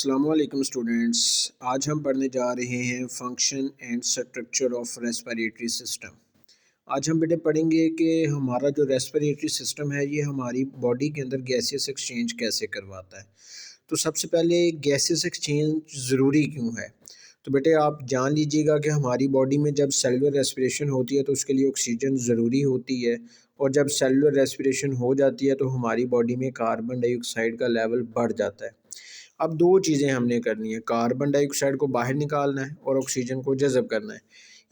अस्सलाम वालेकुम स्टूडेंट्स। आज हम पढ़ने जा रहे हैं function and structure of respiratory system. आज हम बेटे पढ़ेंगे कि हमारा जो रेस्पिरेटरी सिस्टम है ये हमारी बॉडी के अंदर गैसेस एक्सचेंज कैसे करवाता है। तो सबसे पहले गैसेस एक्सचेंज ज़रूरी क्यों है। तो बेटे आप जान लीजिएगा कि हमारी बॉडी में जब सेलुलर रेस्पिरेशन होती है तो उसके लिए ऑक्सीजन ज़रूरी होती है, और जब सेलुलर रेस्पिरेशन हो जाती है तो हमारी बॉडी में कार्बन डाइऑक्साइड का लेवल बढ़ जाता है। अब दो चीज़ें हमने करनी है, कार्बन डाइऑक्साइड को बाहर निकालना है और ऑक्सीजन को जज़ब करना है।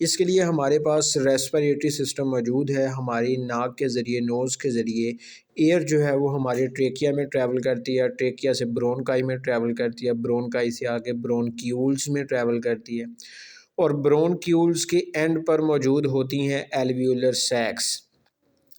इसके लिए हमारे पास रेस्पिरेटरी सिस्टम मौजूद है। हमारी नाक के ज़रिए, नोज़ के ज़रिए एयर जो है वो हमारे ट्रेकिया में ट्रैवल करती है, ट्रेकिया से ब्रोनकाई में ट्रैवल करती है, ब्रोनकाई से आगे ब्रोनक्यूल्स में ट्रैवल करती है, और ब्रोनक्यूल्स के एंड पर मौजूद होती हैं एल्वियोलर सैक्स,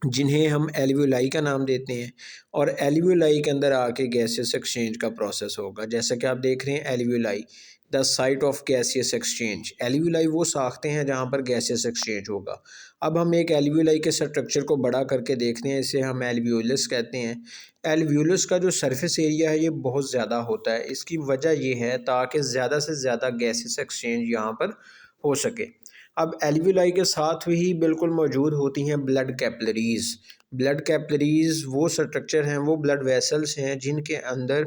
जिन्हें हम एल्वियोलाई का नाम देते हैं। और एल्वियोलाई के अंदर आके गैसेस एक्सचेंज का प्रोसेस होगा। जैसा कि आप देख रहे हैं alveoli, the site of gaseous exchange. Alveoli वो साख्ते हैं जहाँ पर गैसेस एक्सचेंज होगा। अब हम एक एल्वियोलाई के स्ट्रक्चर को बड़ा करके देखते हैं, इसे हम एल्वियोलस कहते हैं। एल्वियोलस का जो सरफेस एरिया है ये बहुत ज़्यादा होता है। इसकी वजह ये है ताकि ज़्यादा से ज़्यादा गैसेस एक्सचेंज यहाँ पर हो सके। अब एल्वियोलाई के साथ ही बिल्कुल मौजूद होती हैं ब्लड कैपिलरीज़। ब्लड कैपिलरीज़ वो स्ट्रक्चर हैं, वो ब्लड वेसल्स हैं जिनके अंदर,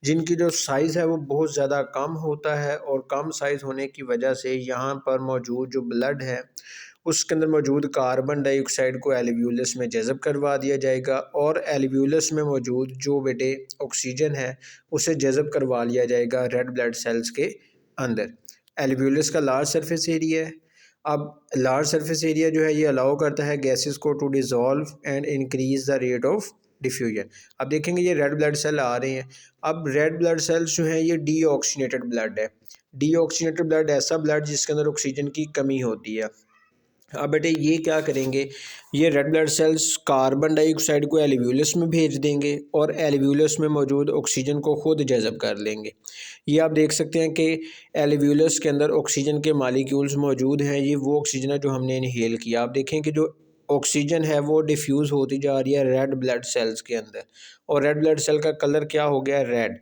जिनकी जो साइज़ है वो बहुत ज़्यादा कम होता है, और कम साइज़ होने की वजह से यहाँ पर मौजूद जो ब्लड है उसके अंदर मौजूद कार्बन डाइऑक्साइड को एल्वियोलस में जज़ब करवा दिया जाएगा, और एल्वियोलस में मौजूद जो बेटे ऑक्सीजन है उसे जज़ब करवा लिया जाएगा रेड ब्लड सेल्स के अंदर। एल्वियोलस का लार्ज सरफेस एरिया है। अब लार्ज सरफेस एरिया जो है ये अलाउ करता है गैसेस को to dissolve and increase the rate of diffusion. अब देखेंगे ये रेड ब्लड सेल आ रहे हैं। अब रेड ब्लड सेल्स जो हैं ये डीऑक्सीनेटेड ब्लड है। डीऑक्सीनेटेड ब्लड ऐसा ब्लड जिसके अंदर ऑक्सीजन की कमी होती है। अब बेटे ये क्या करेंगे, ये red blood cells carbon dioxide को एल्वियोलस में भेज देंगे और एल्वियोलस में मौजूद ऑक्सीजन को खुद जज़ब कर लेंगे। ये आप देख सकते हैं कि एल्वियोलस के अंदर ऑक्सीजन के मालिक्यूल्स मौजूद हैं। ये वो ऑक्सीजन है जो हमने इनहेल किया। आप देखें कि जो ऑक्सीजन है वो डिफ्यूज़ होती जा रही है रेड ब्लड सेल्स के अंदर, और रेड ब्लड सेल का कलर क्या हो गया, रेड।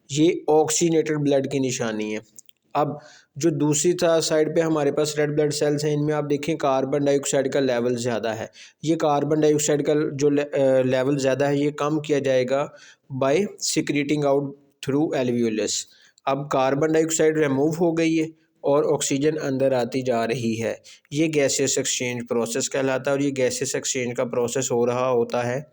ये ऑक्सीनेटेड ब्लड की निशानी है। अब जो दूसरी साइड पे हमारे पास रेड ब्लड सेल्स हैं, इनमें आप देखें कार्बन डाइऑक्साइड का लेवल ज़्यादा है। ये कार्बन डाइऑक्साइड का जो लेवल ज़्यादा है ये कम किया जाएगा by secreting out through alveolus. अब कार्बन डाइऑक्साइड रिमूव हो गई है और ऑक्सीजन अंदर आती जा रही है। ये गैसेस एक्सचेंज प्रोसेस कहलाता है, और ये गैसेस एक्सचेंज का प्रोसेस हो रहा होता है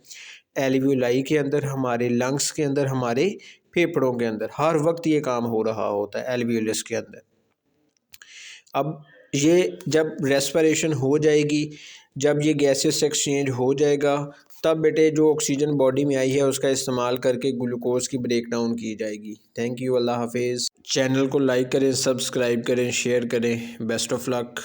एल्वियोलाई के अंदर, हमारे लंग्स के अंदर, हमारे फेफड़ों के अंदर। हर वक्त ये काम हो रहा होता है एल्वियोलस के अंदर। अब ये जब रेस्पिरेशन हो जाएगी, जब ये गैसेस एक्सचेंज हो जाएगा, तब बेटे जो ऑक्सीजन बॉडी में आई है उसका इस्तेमाल करके ग्लूकोज की ब्रेक डाउन की जाएगी। थैंक यू, अल्लाह हाफिज़। चैनल को लाइक करें, सब्सक्राइब करें, शेयर करें। Best of luck.